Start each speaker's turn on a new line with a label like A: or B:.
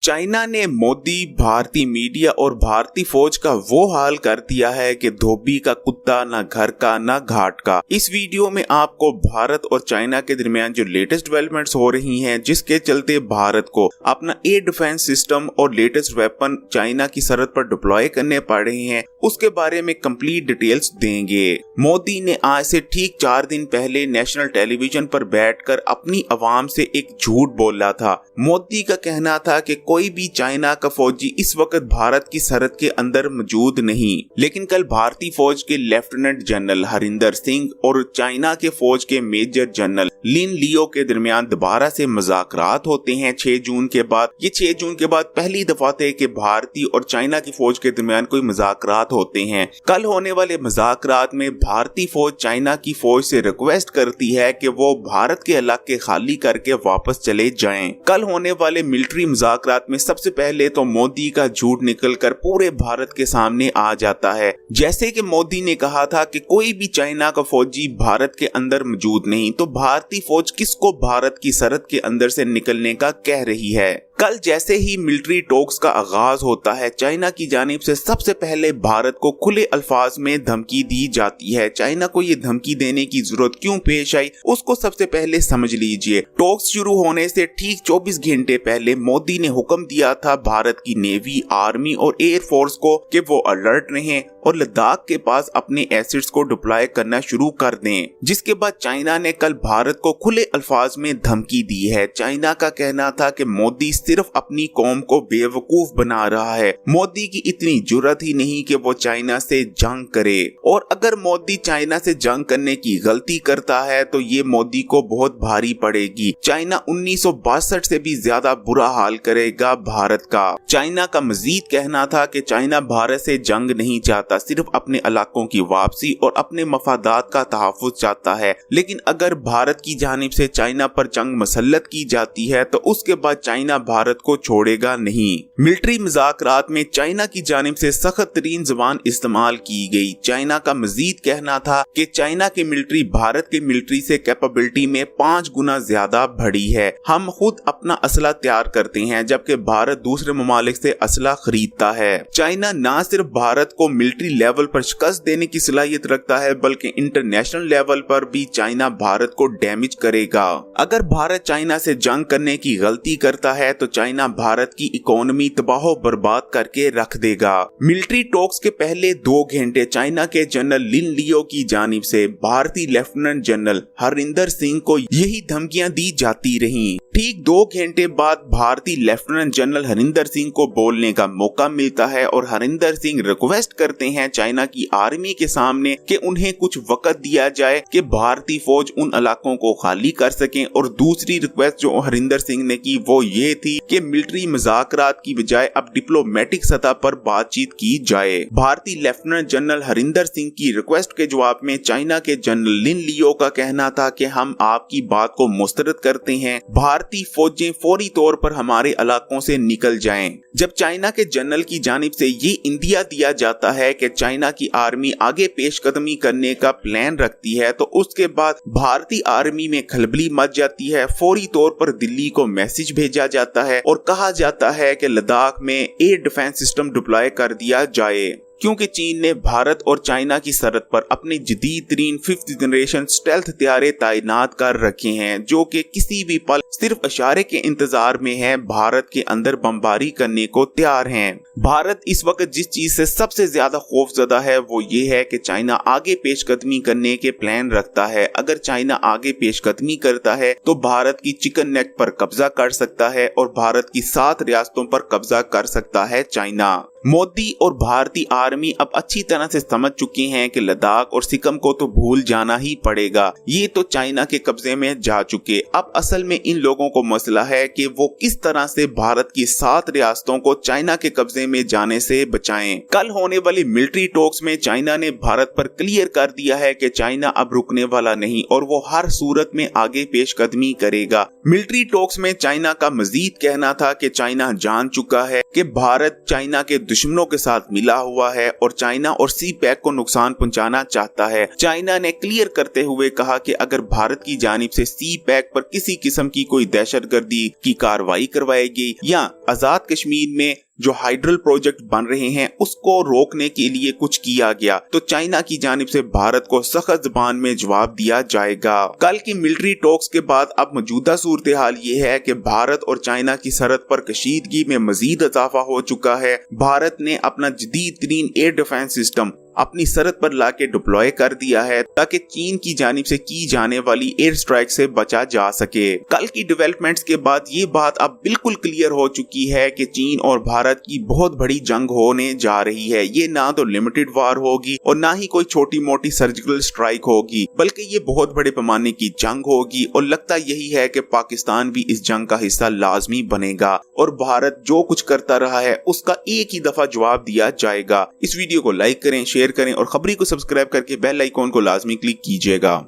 A: China ने मोदी, भारतीय media और भारतीय फौज का वो हाल कर दिया है कि धोबी का कुत्ता ना घर का ना घाट का। इस वीडियो में आपको भारत और चाइना के दरमियान जो लेटेस्ट डेवलपमेंट्स हो रही हैं, जिसके चलते भारत को अपना एयर डिफेंस सिस्टम और लेटेस्ट वेपन चाइना की सरहद पर डिप्लॉय करने पड़ रहे हैं, उसके बारे में कंप्लीट डिटेल्स देंगे। मोदी ने आज से ठीक 4 दिन पहले नेशनल टेलीविजन पर बैठकर अपनी आवाम से एक झूठ बोला था। मोदी का कहना था कि कोई भी चाइना का फौजी इस वक्त भारत की सरहद के अंदर मौजूद नहीं, लेकिन कल भारतीय फौज के लेफ्टिनेंट जनरल हरिंदर सिंह और चाइना के फौज के मेजर जनरल लिन लियो के दरमियान दोबारा से मुज़ाकरात होते हैं 6 जून के बाद। ये 6 जून के बाद पहली दफा थे कि भारतीय और चाइना की फौज के दरमियान कोई मुज़ाकरात होते हैं। कल होने वाले मुज़ाकरात में भारतीय फौज चाइना की फौज से रिक्वेस्ट करती है कि वो भारत के इलाके खाली करके वापस चले जाएं। कल होने वाले मिलिट्री मुज़ाकरात में सबसे पहले तो मोदी का झूठ निकलकर पूरे भारत के सामने आ जाता है। जैसे कि मोदी ने कहा था कि कोई भी चाइना का फौजी भारत के अंदर मौजूद नहीं, तो भारतीय फौज किसको भारत की सरहद के अंदर से निकलने का कह रही है। कल जैसे ही मिलिट्री टॉक्स का आगाज होता है, चाइना की जानिब से सबसे पहले भारत को खुले अल्फाज में धमकी दी जाती है। चाइना को ये धमकी देने की जरूरत क्यों पेश आई, उसको सबसे पहले समझ लीजिए। टॉक्स शुरू होने से ठीक 24 घंटे पहले मोदी ने हुक्म दिया था भारत की नेवी, आर्मी और एयर फोर्स को कि वो अलर्ट रहें और लद्दाख के पास अपने एसिड्स को डिप्लॉय करना शुरू कर दें। जिसके बाद चाइना ने कल भारत को खुले अल्फाज में धमकी दी है। चाइना का कहना था कि मोदी सिर्फ अपनी कौम को बेवकूफ बना रहा है, मोदी की इतनी जुर्रत ही नहीं कि वो चाइना से जंग करे, और अगर मोदी चाइना से जंग करने की गलती करता है तो ये मोदी को बहुत भारी पड़ेगी। चाइना 1962 से भी ज्यादा बुरा हाल करेगा भारत का। चाइना का मजीद कहना था कि चाइना भारत से जंग नहीं चाहता, सिर्फ अपने इलाकों की वापसी और अपने मफादात का तहफ्फुज़ चाहता है। लेकिन अगर भारत की जानिब से चाइना पर जंग मुसल्लत की जाती है तो उसके बाद चाइना भारत को छोड़ेगा नहीं। मिलिट्री मुज़ाकरात में चाइना की जानिब से सख्त तरीन ज़बान इस्तेमाल की गई। चाइना का मजीद कहना था कि चाइना की मिलिट्री भारत की मिलिट्री से कैपेबिलिटी में 5 गुना ज्यादा बढ़ी है। हम खुद अपना असला तैयार करते हैं जबकि भारत दूसरे ममालिक से असला खरीदता है। चाइना न सिर्फ भारत को मिलिट्री लेवल पर शिकस्त देने की सलाहियत रखता है, बल्कि इंटरनेशनल लेवल पर भी चाइना भारत को डैमेज करेगा। अगर भारत चाइना से जंग करने की गलती करता है तो चाइना भारत की इकोनॉमी तबाह बर्बाद करके रख देगा। मिलिट्री टॉक्स के पहले 2 घंटे चाइना के जनरल लिन लियो की जानिब से भारतीय लेफ्टिनेंट जनरल हरिंदर सिंह को यही धमकियां दी जाती रहीं। ठीक 2 घंटे बाद भारतीय लेफ्टिनेंट जनरल हरिंदर सिंह को बोलने का मौका मिलता है और हरिंदर सिंह रिक्वेस्ट करते हैं चाइना की आर्मी के सामने कि उन्हें कुछ वक्त दिया जाए कि भारतीय फौज उन इलाकों को खाली कर सकें। और दूसरी रिक्वेस्ट जो हरिंदर सिंह ने की वो ये थी कि मिलिट्री मुज़ाकरात की बजाय अब डिप्लोमेटिक सतह पर बातचीत की जाए। भारतीय लेफ्टिनेंट जनरल हरिंदर सिंह की रिक्वेस्ट के जवाब में चाइना के जनरल लिन लियो का कहना था कि हम आपकी बात को मुस्तरद करते हैं, भारतीय फौजें फौरी तौर पर हमारे इलाकों से निकल जाएं। जब चाइना के जनरल की जानिब से ये इंदिया दिया जाता है कि चाइना की आर्मी आगे पेशकदमी करने का प्लान रखती है तो उसके बाद भारतीय आर्मी में खलबली मच जाती है। फौरी तौर पर दिल्ली को मैसेज भेजा जाता है और कहा जाता है कि लद्दाख में एयर डिफेंस सिस्टम डिप्लॉय कर दिया जाए, क्योंकि चीन ने भारत और चाइना की सरहद पर अपने जदीद तरीन 5th जनरेशन स्टेल्थ हथियारे तैनात कर रखे हैं, जो कि किसी भी पल सिर्फ इशारे के इंतजार में है, भारत के अंदर बमबारी करने को तैयार हैं। भारत इस वक्त जिस चीज से सबसे ज्यादा खौफजदा है वो ये है कि चाइना आगे पेशकदमी करने के प्लान रखता है। अगर चाइना आगे पेशकदमी करता है तो भारत की चिकन नेक पर कब्जा कर सकता है और भारत की 7 रियासतों पर कब्जा कर सकता है चाइना। मोदी और भारतीय आर्मी अब अच्छी तरह से समझ चुके हैं कि लद्दाख और सिक्किम को तो भूल जाना ही पड़ेगा, ये तो चाइना के कब्जे में जा चुके। अब असल में इन लोगों को मसला है कि वो किस तरह से भारत की 7 रियासतों को चाइना के कब्जे में जाने से बचाएं। कल होने वाली मिलिट्री टॉक्स में चाइना ने भारत पर क्लियर कर दिया है कि चाइना अब रुकने वाला नहीं और वो हर सूरत में आगे पेशकदमी करेगा। मिलिट्री टॉक्स में चाइना का मजीद कहना था कि चाइना जान चुका है कि भारत चाइना के दुश्मनों के साथ मिला हुआ है और चाइना और सी पैक को नुकसान पहुंचाना चाहता है। चाइना ने क्लियर करते हुए कहा कि अगर भारत की जानिब से सी पैक पर किसी किस्म की कोई दहशतगर्दी की कार्रवाई करवाएगी या आजाद कश्मीर में जो हाइड्रल प्रोजेक्ट बन रहे हैं उसको रोकने के लिए कुछ किया गया तो चाइना की जानिब से भारत को सख्त ज़बान में जवाब दिया जाएगा। कल की मिलिट्री टॉक्स के बाद अब मौजूदा सूरत हाल ये है कि भारत और चाइना की सरहद पर कशीदगी में मजीद इजाफा हो चुका है। भारत ने अपना जदीद तरीन एयर डिफेंस सिस्टम अपनी सरहद पर लाके डिप्लॉय कर दिया है ताकि चीन की जानिब से की जाने वाली एयर स्ट्राइक से बचा जा सके। कल की डेवलपमेंट्स के बाद ये बात अब बिल्कुल क्लियर हो चुकी है कि चीन और भारत की बहुत बड़ी जंग होने जा रही है। ये ना तो लिमिटेड वार होगी और ना ही कोई छोटी मोटी सर्जिकल स्ट्राइक होगी, बल्कि ये बहुत बड़े पैमाने की जंग होगी और लगता यही है कि पाकिस्तान भी इस जंग का हिस्सा लाजमी बनेगा और भारत जो कुछ करता रहा है उसका एक ही दफा जवाब दिया जाएगा। इस वीडियो को लाइक करें, शेयर करें और खबरी को सब्सक्राइब करके बेल आइकॉन को लाजमी क्लिक कीजिएगा।